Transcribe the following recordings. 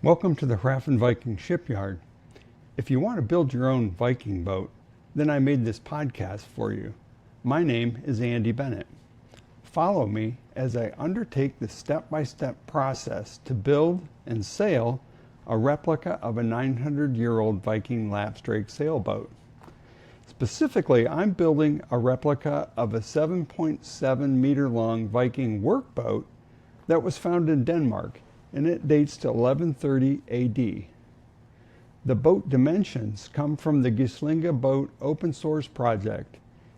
Welcome to the Hrafn Viking Shipyard. If you want to build your own Viking boat, then I made this podcast for you. My name is Andy Bennett. Follow me as I undertake the step-by-step process to build and sail a replica of a 900-year-old Viking Lapstrake sailboat. Specifically, I'm building a replica of a 7.7 meter long Viking workboat that was found in Denmark, and it dates to 1130 AD. The boat dimensions come from the Gislinge boat open source project,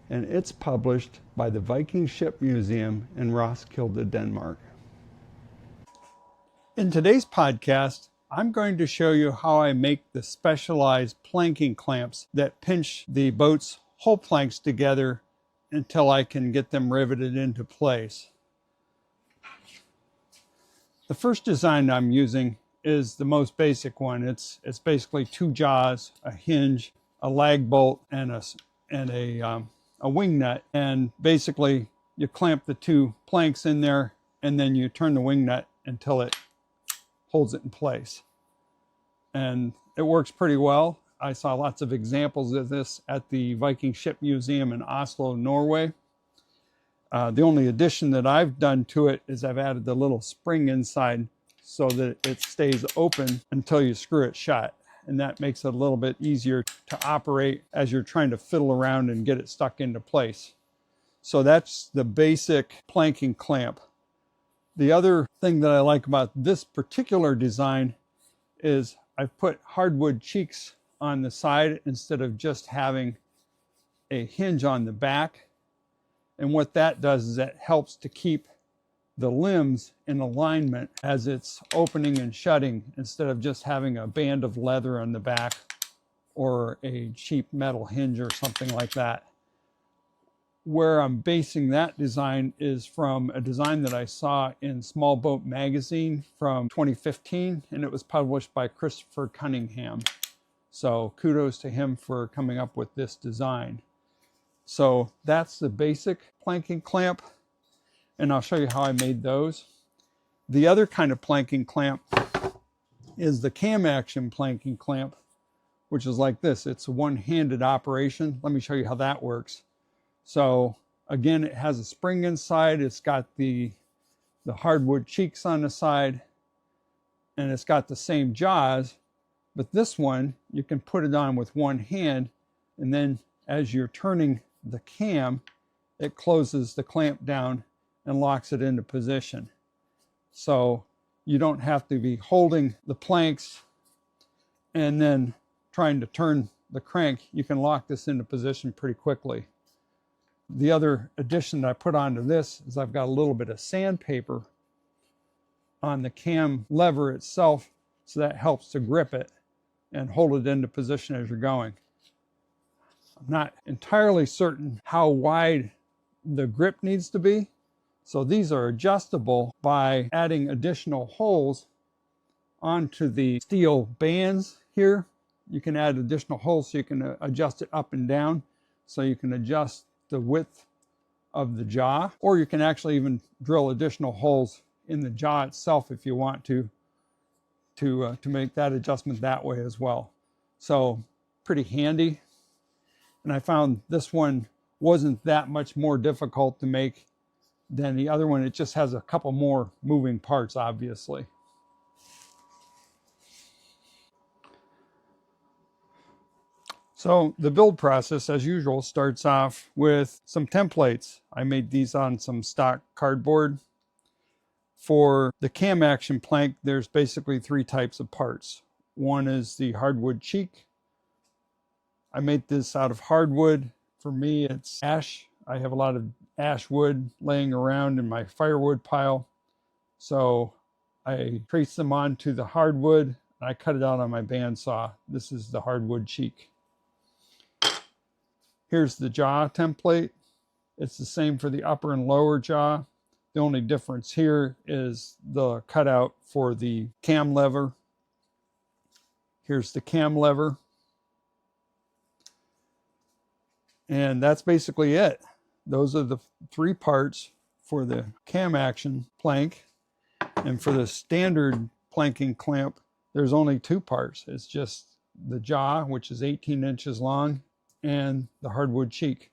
and it's published by the Viking Ship Museum in Roskilde, Denmark. In today's podcast, I'm going to show you how I make the specialized planking clamps that pinch the boat's hull planks together until I can get them riveted into place. The first design I'm using is the most basic one. It's basically two jaws, a hinge, a lag bolt, and a wing nut. And basically, you clamp the two planks in there, and then you turn the wing nut until it holds it in place. And it works pretty well. I saw lots of examples of this at the Viking Ship Museum in Oslo, Norway. The only addition that I've done to it is I've added the little spring inside so that it stays open until you screw it shut. And that makes it a little bit easier to operate as you're trying to fiddle around and get it stuck into place. So that's the basic planking clamp. The other thing that I like about this particular design is I've put hardwood cheeks on the side instead of just having a hinge on the back. And what that does is that helps to keep the limbs in alignment as it's opening and shutting instead of just having a band of leather on the back or a cheap metal hinge or something like that. Where I'm basing that design is from a design that I saw in Small Boat Magazine from 2015, and it was published by Christopher Cunningham. So kudos to him for coming up with this design. So that's the basic planking clamp, and I'll show you how I made those. The other kind of planking clamp is the cam action planking clamp, which is like this. It's a one-handed operation. Let me show you how that works. So again, it has a spring inside. It's got the hardwood cheeks on the side, and it's got the same jaws, but this one, you can put it on with one hand, and then as you're turning the cam, it closes the clamp down and locks it into position. So you don't have to be holding the planks and then trying to turn the crank. You can lock this into position pretty quickly. The other addition that I put onto this is I've got a little bit of sandpaper on the cam lever itself, so that helps to grip it and hold it into position as you're going. I'm not entirely certain how wide the grip needs to be, so these are adjustable by adding additional holes onto the steel bands here. You can add additional holes so you can adjust it up and down, so you can adjust the width of the jaw, or you can actually even drill additional holes in the jaw itself if you want to make that adjustment that way as well. So pretty handy. And I found this one wasn't that much more difficult to make than the other one. It just has a couple more moving parts, obviously. So the build process, as usual, starts off with some templates. I made these on some stock cardboard. For the cam action plank, there's basically three types of parts. One is the hardwood cheek. I made this out of hardwood. For me, it's ash. I have a lot of ash wood laying around in my firewood pile. So I traced them onto the hardwood, and I cut it out on my bandsaw. This is the hardwood cheek. Here's the jaw template. It's the same for the upper and lower jaw. The only difference here is the cutout for the cam lever. Here's the cam lever. And that's basically it. Those are the three parts for the cam action plank. And for the standard planking clamp, there's only two parts. It's just the jaw, which is 18 inches long, and the hardwood cheek.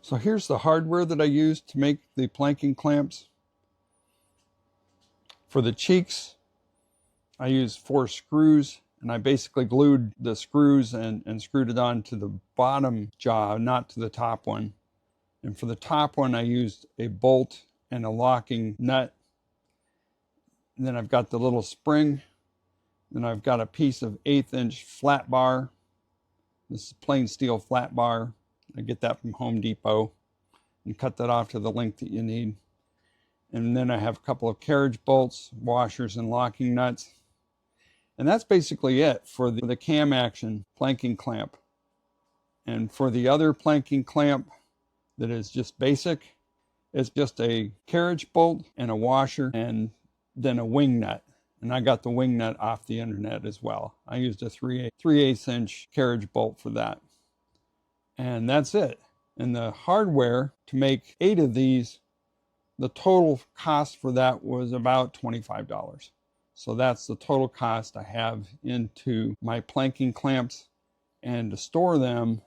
So here's the hardware that I used to make the planking clamps. For the cheeks, I used 4 screws, and I basically glued the screws and screwed it on to the bottom jaw, not to the top one. And for the top one, I used a bolt and a locking nut. And then I've got the little spring. Then I've got a piece of 1/8 inch flat bar. This is plain steel flat bar. I get that from Home Depot, and cut that off to the length that you need. And then I have a couple of carriage bolts, washers, and locking nuts. And that's basically it for the cam action planking clamp. And for the other planking clamp that is just basic, it's just a carriage bolt and a washer and then a wing nut. And I got the wing nut off the internet as well. I used a 3/8 inch carriage bolt for that. And that's it. And the hardware to make 8 of these, the total cost for that was about $25. So that's the total cost I have into my planking clamps. And to store them,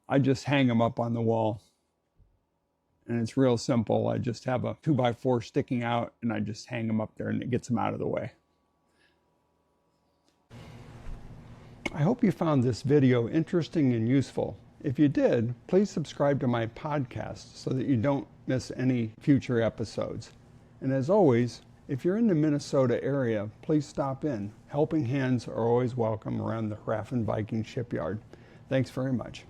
I just hang them up on the wall. And it's real simple. I just have a 2x4 sticking out, and I just hang them up there, and it gets them out of the way. I hope you found this video interesting and useful. If you did, please subscribe to my podcast so that you don't miss any future episodes. And as always, if you're in the Minnesota area, please stop in. Helping hands are always welcome around the Hrafn Viking Shipyard. Thanks very much.